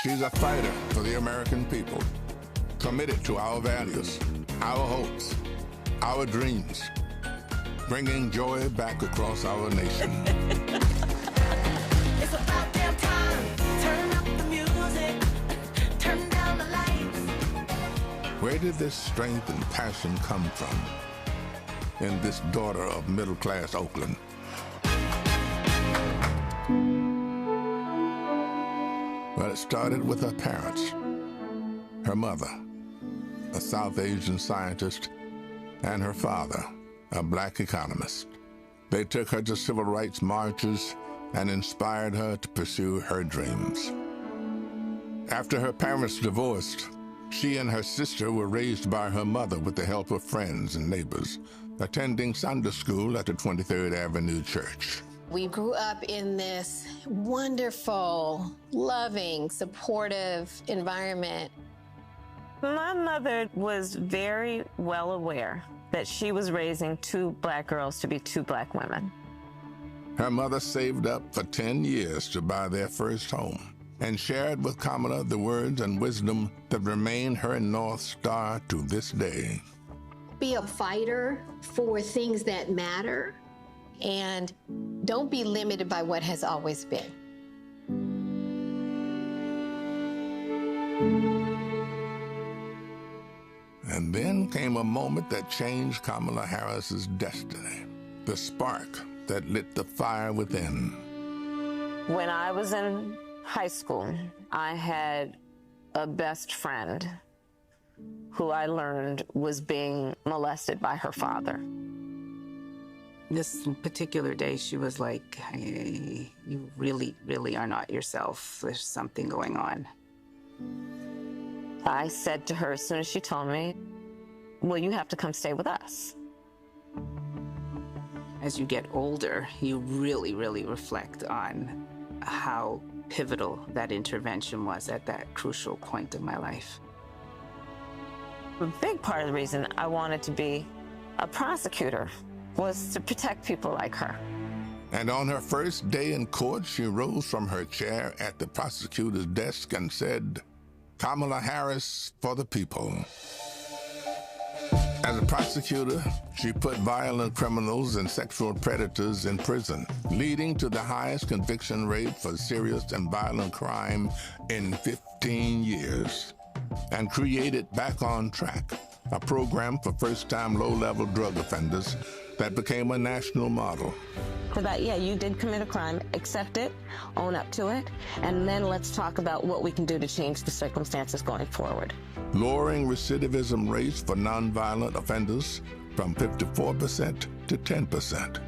She's a fighter for the American people, committed to our values, our hopes, our dreams, bringing joy back across our nation. It's about damn time. Turn up the music. Turn down the lights. Where did this strength and passion come from in this daughter of middle-class Oakland? Well, it started with her parents, her mother, a South Asian scientist, and her father, a black economist. They took her to civil rights marches and inspired her to pursue her dreams. After her parents divorced, she and her sister were raised by her mother with the help of friends and neighbors, attending Sunday school at the 23rd Avenue Church. We grew up in this wonderful, loving, supportive environment. My mother was very well aware that she was raising two black girls to be two black women. Her mother saved up for 10 years to buy their first home and shared with Kamala the words and wisdom that remain her North Star to this day. Be a fighter for things that matter, and don't be limited by what has always been. And then came a moment that changed Kamala Harris's destiny, the spark that lit the fire within. When I was in high school, I had a best friend who I learned was being molested by her father. This particular day, she was like, hey, you really, really are not yourself. There's something going on. I said to her as soon as she told me, well, you have to come stay with us. As you get older, you really, really reflect on how pivotal that intervention was at that crucial point of my life. A big part of the reason I wanted to be a prosecutor was to protect people like her. And on her first day in court, she rose from her chair at the prosecutor's desk and said, Kamala Harris for the people. As a prosecutor, she put violent criminals and sexual predators in prison, leading to the highest conviction rate for serious and violent crime in 15 years, and created Back on Track, a program for first-time low-level drug offenders that became a national model. About, yeah, you did commit a crime, accept it, own up to it, and then let's talk about what we can do to change the circumstances going forward. Lowering recidivism rates for nonviolent offenders from 54% to 10%,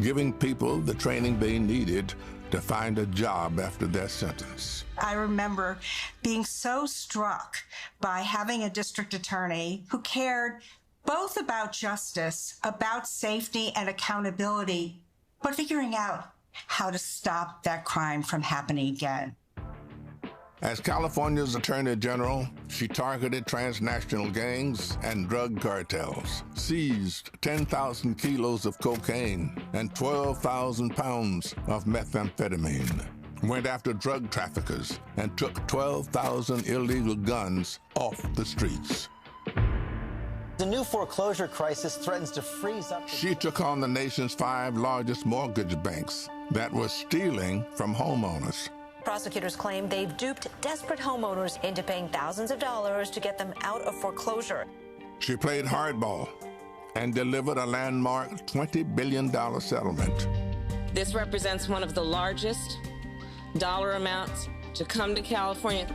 giving people the training they needed to find a job after their sentence. I remember being so struck by having a district attorney who cared both about justice, about safety and accountability, but figuring out how to stop that crime from happening again. As California's Attorney General, she targeted transnational gangs and drug cartels, seized 10,000 kilos of cocaine and 12,000 pounds of methamphetamine, went after drug traffickers, and took 12,000 illegal guns off the streets. The new foreclosure crisis threatens to freeze up. She took on the nation's 5 largest mortgage banks that were stealing from homeowners. Prosecutors claim they've duped desperate homeowners into paying thousands of dollars to get them out of foreclosure. She played hardball and delivered a landmark $20 billion settlement. This represents one of the largest dollar amounts to come to California.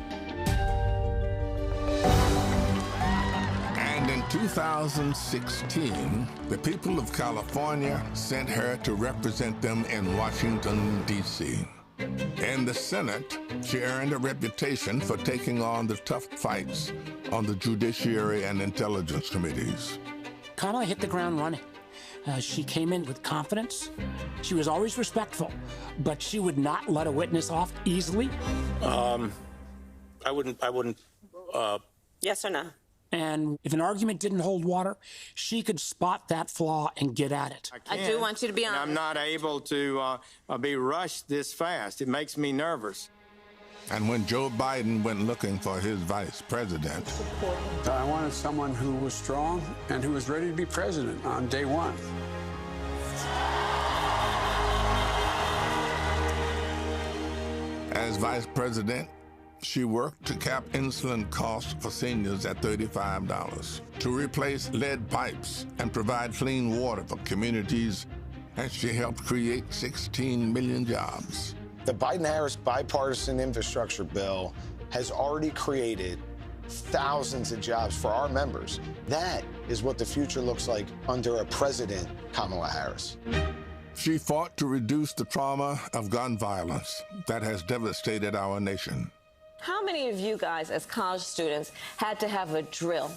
And in 2016, the people of California sent her to represent them in Washington, D.C. In the Senate, she earned a reputation for taking on the tough fights on the Judiciary and Intelligence Committees. Kamala hit the ground running. She came in with confidence. She was always respectful, but she would not let a witness off easily. I wouldn't. Yes or no? And if an argument didn't hold water, she could spot that flaw and get at it. I do want you to be honest. I'm not able to be rushed this fast. It makes me nervous. And when Joe Biden went looking for his vice president, I wanted someone who was strong and who was ready to be president on day one. as vice president, she worked to cap insulin costs for seniors at $35, to replace lead pipes and provide clean water for communities, and she helped create 16 million jobs. The Biden-Harris bipartisan infrastructure bill has already created thousands of jobs for our members. That is what the future looks like under a president, Kamala Harris. She fought to reduce the trauma of gun violence that has devastated our nation. How many of you guys, as college students, had to have a drill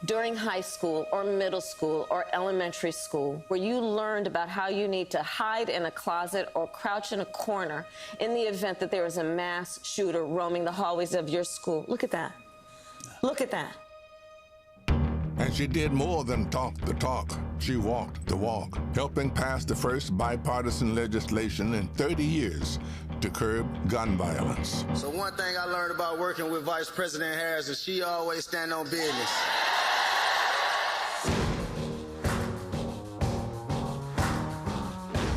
during high school or middle school or elementary school where you learned about how you need to hide in a closet or crouch in a corner in the event that there is a mass shooter roaming the hallways of your school? Look at that. Look at that. And she did more than talk the talk. She walked the walk, helping pass the first bipartisan legislation in 30 years to curb gun violence. So one thing I learned about working with Vice President Harris is she always stand on business.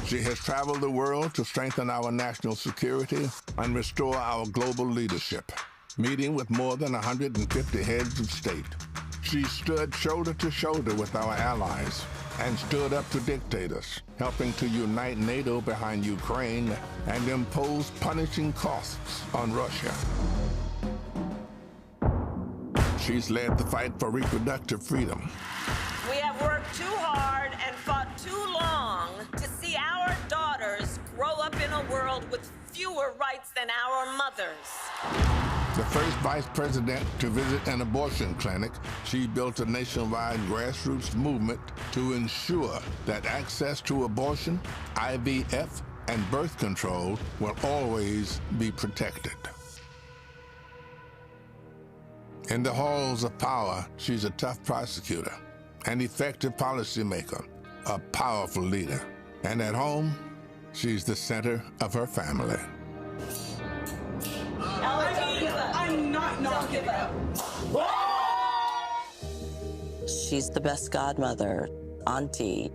She has traveled the world to strengthen our national security and restore our global leadership, meeting with more than 150 heads of state. She stood shoulder to shoulder with our allies and stood up to dictators, helping to unite NATO behind Ukraine and impose punishing costs on Russia. She's led the fight for reproductive freedom. We have worked too hard and fought too long to see our daughters grow up in a world with fewer rights than our mothers. The first vice president to visit an abortion clinic, she built a nationwide grassroots movement to ensure that access to abortion, IVF, and birth control will always be protected. In the halls of power, she's a tough prosecutor, an effective policymaker, a powerful leader. And at home, she's the center of her family. I'm not giving up. She's the best godmother, auntie.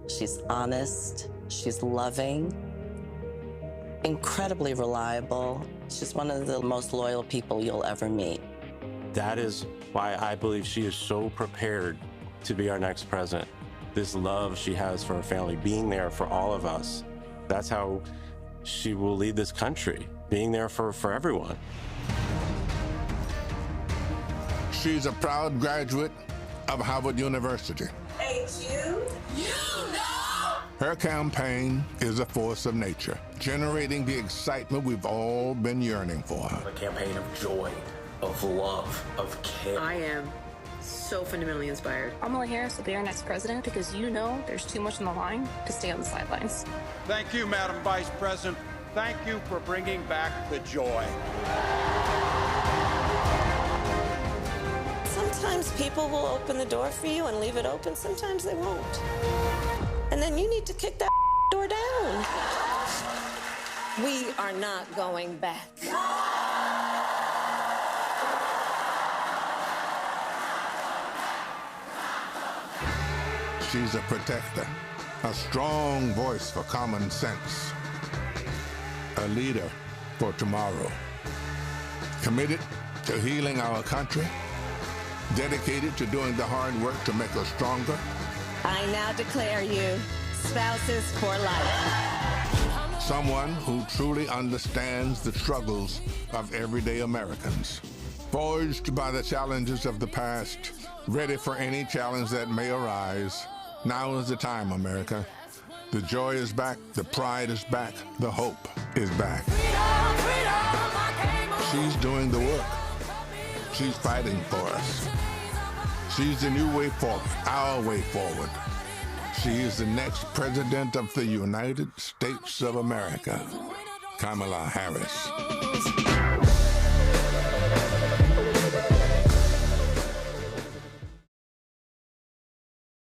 She's honest, she's loving, incredibly reliable. She's one of the most loyal people you'll ever meet. That is why I believe she is so prepared to be our next president. This love she has for her family, being there for all of us. That's how she will lead this country, being there for everyone. She's a proud graduate of Harvard University. Hey, you know! Her campaign is a force of nature, generating the excitement we've all been yearning for. A campaign of joy, of love, of care. I am so fundamentally inspired. Kamala Harris will be our next president because you know there's too much on the line to stay on the sidelines. Thank you, Madam Vice President. Thank you for bringing back the joy. Sometimes people will open the door for you and leave it open. Sometimes they won't. And then you need to kick that door down. We are not going back. She's a protector, a strong voice for common sense, a leader for tomorrow, committed to healing our country, dedicated to doing the hard work to make us stronger. I now declare you spouses for life. Someone who truly understands the struggles of everyday Americans. Forged by the challenges of the past, ready for any challenge that may arise. Now is the time, America. The joy is back, the pride is back, the hope is back. She's doing the work. She's fighting for us. She's the new way forward, our way forward. She is the next president of the United States of America, Kamala Harris.